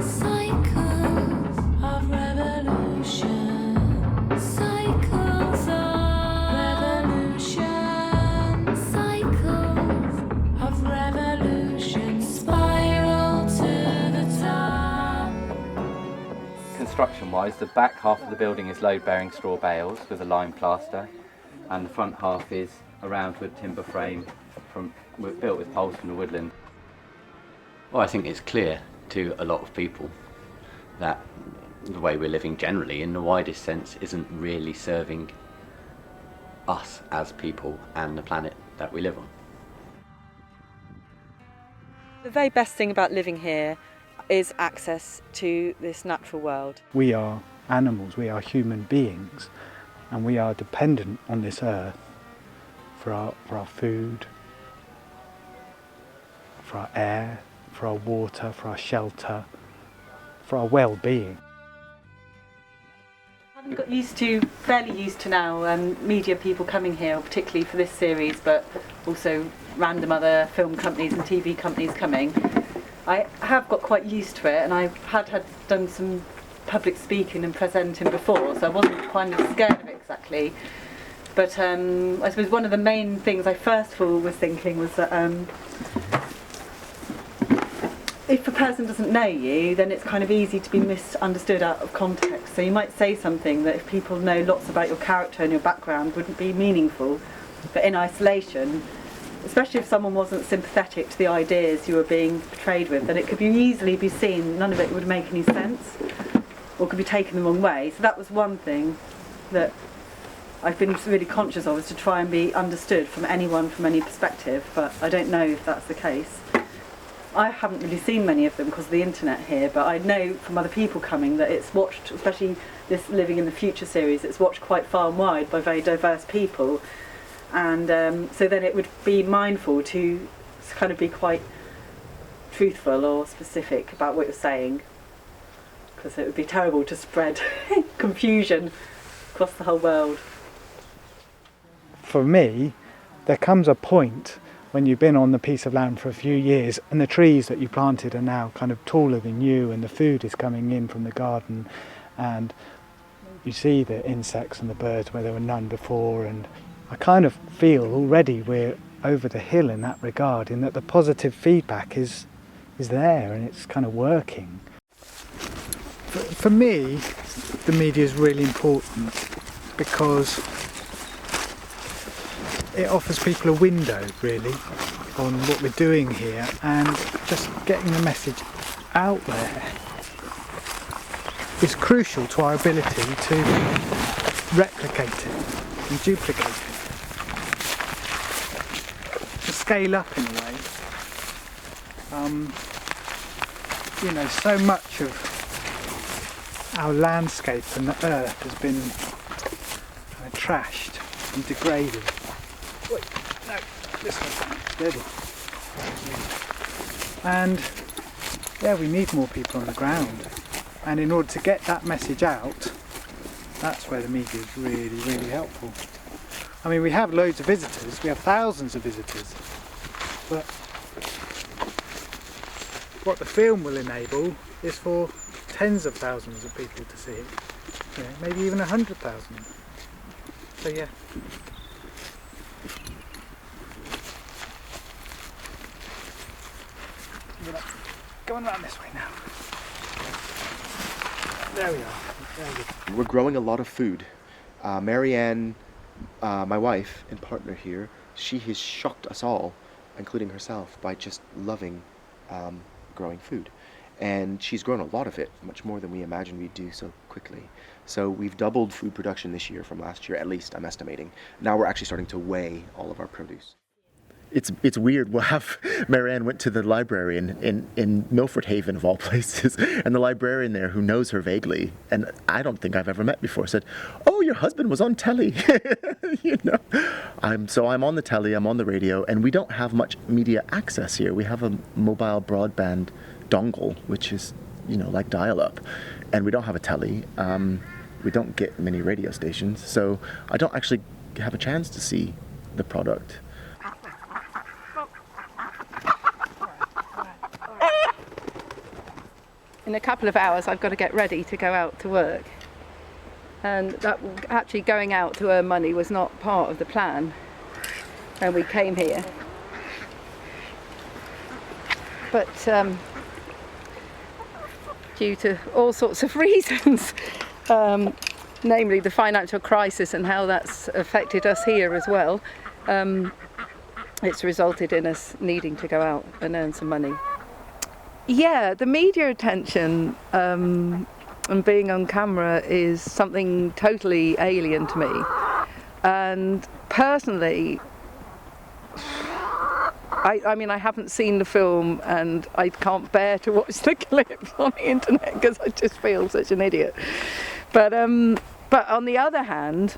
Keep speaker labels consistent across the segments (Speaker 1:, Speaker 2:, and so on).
Speaker 1: Cycles of revolution. Cycles of revolution. Cycles of revolution. Spiral to the top.
Speaker 2: Construction-wise, the back half of the building is load-bearing straw bales with a lime plaster, and the front half is a roundwood timber frame built with poles from the woodland.
Speaker 3: Well, I think it's clear to a lot of people that the way we're living generally, in the widest sense, isn't really serving us as people and the planet that we live on.
Speaker 4: The very best thing about living here is access to this natural world.
Speaker 5: We are animals, we are human beings, and we are dependent on this earth for our food, for our air, for our water, for our shelter, for our well-being.
Speaker 4: I've got fairly used to now media people coming here, particularly for this series, but also random other film companies and TV companies coming. I have got quite used to it, and I had done some public speaking and presenting before, so I wasn't kind of scared of it exactly. But I suppose one of the main things I first of all was thinking was that if a person doesn't know you, then it's kind of easy to be misunderstood out of context. So you might say something that if people know lots about your character and your background wouldn't be meaningful, but in isolation, especially if someone wasn't sympathetic to the ideas you were being portrayed with, then it could easily be seen none of it would make any sense or could be taken the wrong way. So that was one thing that I've been really conscious of, is to try and be understood from anyone from any perspective, but I don't know if that's the case. I haven't really seen many of them because of the internet here, but I know from other people coming that it's watched, especially this Living in the Future series, it's watched quite far and wide by very diverse people. And so then it would be mindful to kind of be quite truthful or specific about what you're saying, because it would be terrible to spread confusion across the whole world.
Speaker 5: For me, there comes a point when you've been on the piece of land for a few years and the trees that you planted are now kind of taller than you, and the food is coming in from the garden, and you see the insects and the birds where there were none before, and I kind of feel already we're over the hill in that regard, in that the positive feedback is there and it's kind of working. For me, the media is really important because it offers people a window really on what we're doing here, and just getting the message out there is crucial to our ability to replicate it and duplicate it, to scale up in a way. You know, so much of our landscape and the earth has been trashed and degraded. Wait, no, this one, steady. And yeah, we need more people on the ground. And in order to get that message out, that's where the media is really, really helpful. I mean, we have loads of visitors, we have thousands of visitors, but what the film will enable is for tens of thousands of people to see it, you know, maybe even 100,000. So yeah. Going around this way now. There we are. Very good.
Speaker 6: We're growing a lot of food. Marianne, my wife and partner here, she has shocked us all, including herself, by just loving growing food. And she's grown a lot of it, much more than we imagined we'd do so quickly. So we've doubled food production this year from last year, at least, I'm estimating. Now we're actually starting to weigh all of our produce. It's weird. We'll have Marianne went to the library in Milford Haven, of all places, and the librarian there, who knows her vaguely, and I don't think I've ever met before, said, "Oh, your husband was on telly." You know, I'm on the telly, I'm on the radio, and we don't have much media access here. We have a mobile broadband dongle, which is, you know, like dial-up, and we don't have a telly. We don't get many radio stations, so I don't actually have a chance to see the product.
Speaker 7: in a couple of hours I've got to get ready to go out to work, and that actually going out to earn money was not part of the plan when we came here, but due to all sorts of reasons, namely the financial crisis and how that's affected us here as well, it's resulted in us needing to go out and earn some money. Yeah, the media attention and being on camera is something totally alien to me. And personally, I mean, I haven't seen the film and I can't bear to watch the clips on the internet because I just feel such an idiot. But on the other hand,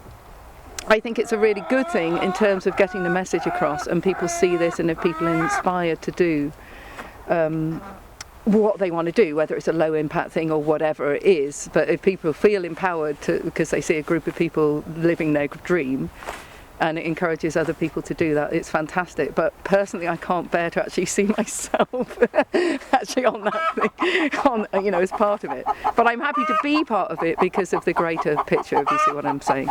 Speaker 7: I think it's a really good thing in terms of getting the message across, and people see this, and if people are inspired to do what they want to do, whether it's a low impact thing or whatever it is, but if people feel empowered because they see a group of people living their dream, and it encourages other people to do that, it's fantastic. But personally, I can't bear to actually see myself actually on that thing, as part of it. But I'm happy to be part of it because of the greater picture, if you see what I'm saying.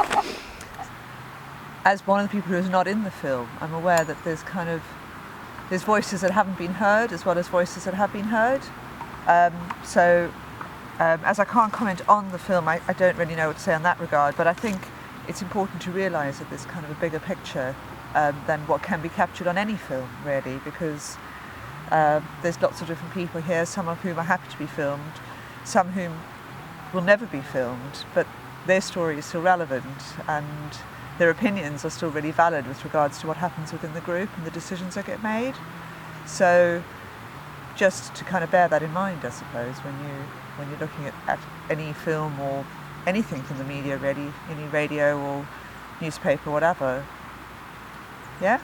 Speaker 8: As one of the people who's not in the film, I'm aware that there's voices that haven't been heard as well as voices that have been heard. As I can't comment on the film, I don't really know what to say on that regard, but I think it's important to realise that there's kind of a bigger picture than what can be captured on any film, really, because there's lots of different people here, some of whom are happy to be filmed, some whom will never be filmed, but their story is still relevant and their opinions are still really valid with regards to what happens within the group and the decisions that get made. So just to kind of bear that in mind, I suppose, when you're looking at any film or anything from the media, really, any radio or newspaper, whatever. Yeah?